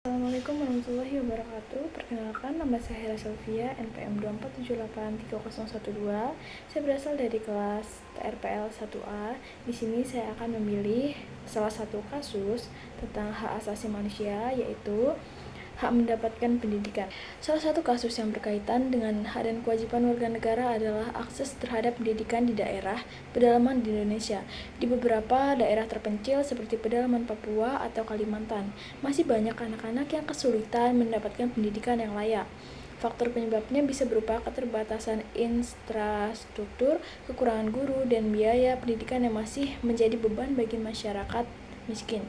Assalamualaikum warahmatullahi wabarakatuh. Perkenalkan, nama saya Hera Sylvia, NPM 247830112. Saya berasal dari kelas TRPL 1A. Di sini saya akan memilih salah satu kasus tentang hak asasi manusia, yaitu hak mendapatkan pendidikan. Salah satu kasus yang berkaitan dengan hak dan kewajiban warga negara adalah akses terhadap pendidikan di daerah pedalaman di Indonesia. Di beberapa daerah terpencil seperti pedalaman Papua atau Kalimantan, masih banyak anak-anak yang kesulitan mendapatkan pendidikan yang layak. Faktor penyebabnya bisa berupa keterbatasan infrastruktur, kekurangan guru, dan biaya pendidikan yang masih menjadi beban bagi masyarakat miskin.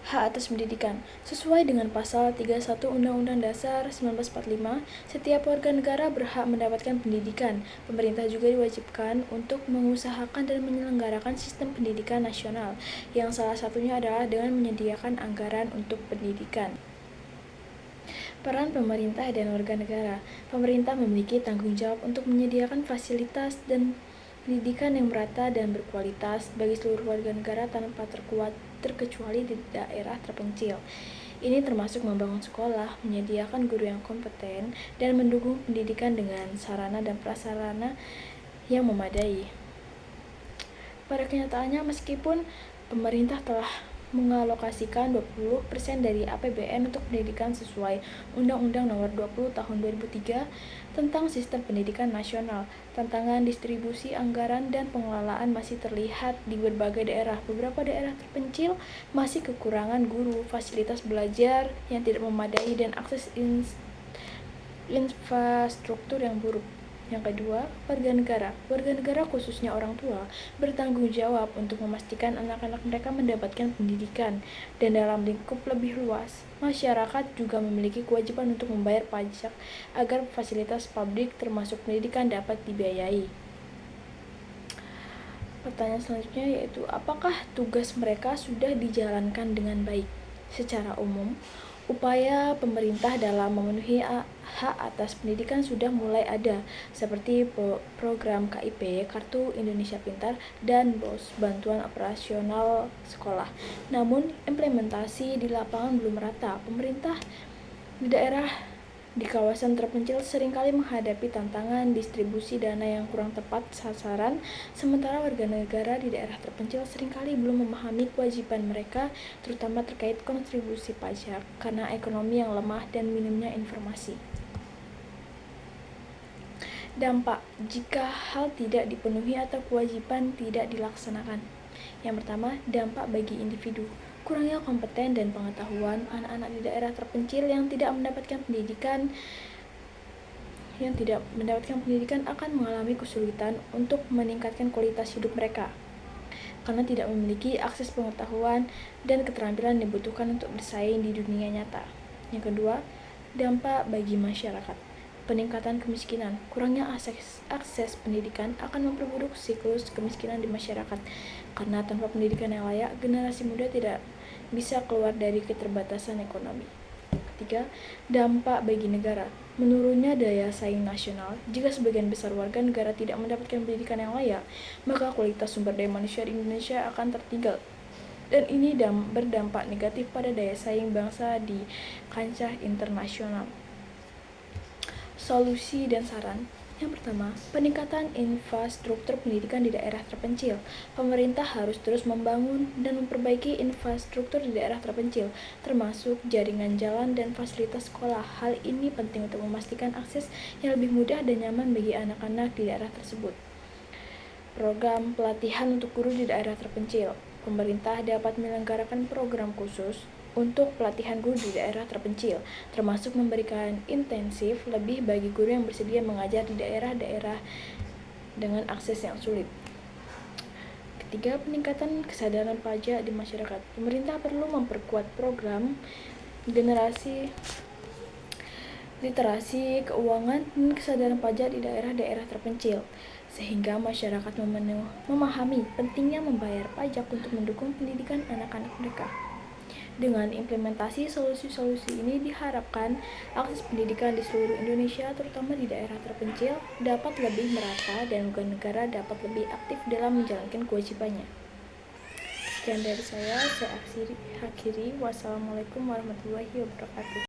Hak atas pendidikan. Sesuai dengan pasal 31 Undang-Undang Dasar 1945, setiap warga negara berhak mendapatkan pendidikan. Pemerintah juga diwajibkan untuk mengusahakan dan menyelenggarakan sistem pendidikan nasional, yang salah satunya adalah dengan menyediakan anggaran untuk pendidikan. Peran pemerintah dan warga negara. Pemerintah memiliki tanggung jawab untuk menyediakan fasilitas dan pendidikan yang merata dan berkualitas bagi seluruh warga negara tanpa terkecuali di daerah terpencil. Ini termasuk membangun sekolah, menyediakan guru yang kompeten, dan mendukung pendidikan dengan sarana dan prasarana yang memadai. Pada kenyataannya, meskipun pemerintah telah mengalokasikan 20% dari APBN untuk pendidikan sesuai Undang-Undang Nomor 20 Tahun 2003 tentang Sistem Pendidikan Nasional, tantangan distribusi anggaran dan pengelolaan masih terlihat di berbagai daerah. Beberapa daerah terpencil masih kekurangan guru, fasilitas belajar yang tidak memadai, dan akses infrastruktur yang buruk. Yang kedua, warga negara. Warga negara, khususnya orang tua, bertanggung jawab untuk memastikan anak-anak mereka mendapatkan pendidikan, dan dalam lingkup lebih luas, masyarakat juga memiliki kewajiban untuk membayar pajak agar fasilitas publik termasuk pendidikan dapat dibiayai. Pertanyaan selanjutnya yaitu, apakah tugas mereka sudah dijalankan dengan baik? Secara umum, upaya pemerintah dalam memenuhi hak atas pendidikan sudah mulai ada, seperti program KIP, Kartu Indonesia Pintar, dan BOS, Bantuan Operasional Sekolah. Namun, implementasi di lapangan belum merata. Pemerintah di daerah di kawasan terpencil seringkali menghadapi tantangan distribusi dana yang kurang tepat sasaran, sementara warga negara di daerah terpencil seringkali belum memahami kewajiban mereka, terutama terkait kontribusi pajak, karena ekonomi yang lemah dan minimnya informasi. Dampak jika hal tidak dipenuhi atau kewajiban tidak dilaksanakan. Yang pertama, dampak bagi individu. Kurangnya kompeten dan pengetahuan, anak-anak di daerah terpencil yang tidak mendapatkan pendidikan akan mengalami kesulitan untuk meningkatkan kualitas hidup mereka karena tidak memiliki akses pengetahuan dan keterampilan yang dibutuhkan untuk bersaing di dunia nyata. Yang kedua, dampak bagi masyarakat. Peningkatan kemiskinan. Kurangnya akses pendidikan akan memperburuk siklus kemiskinan di masyarakat, karena tanpa pendidikan yang layak, generasi muda tidak bisa keluar dari keterbatasan ekonomi. Ketiga, dampak bagi negara. Menurunnya daya saing nasional. Jika sebagian besar warga negara tidak mendapatkan pendidikan yang layak, maka kualitas sumber daya manusia di Indonesia akan tertinggal, dan ini berdampak negatif pada daya saing bangsa di kancah internasional. Solusi dan saran. Yang pertama, peningkatan infrastruktur pendidikan di daerah terpencil. Pemerintah harus terus membangun dan memperbaiki infrastruktur di daerah terpencil, termasuk jaringan jalan dan fasilitas sekolah. Hal ini penting untuk memastikan akses yang lebih mudah dan nyaman bagi anak-anak di daerah tersebut. Program pelatihan untuk guru di daerah terpencil. Pemerintah dapat menyelenggarakan program khusus untuk pelatihan guru di daerah terpencil, termasuk memberikan intensif lebih bagi guru yang bersedia mengajar di daerah-daerah dengan akses yang sulit. Ketiga, peningkatan kesadaran pajak di masyarakat. Pemerintah perlu memperkuat program literasi keuangan dan kesadaran pajak di daerah-daerah terpencil, sehingga masyarakat memahami pentingnya membayar pajak untuk mendukung pendidikan anak-anak mereka. Dengan implementasi solusi-solusi ini, diharapkan akses pendidikan di seluruh Indonesia, terutama di daerah terpencil, dapat lebih merata dan warga negara dapat lebih aktif dalam menjalankan kewajibannya. Sekian dari saya akhiri. Wassalamualaikum warahmatullahi wabarakatuh.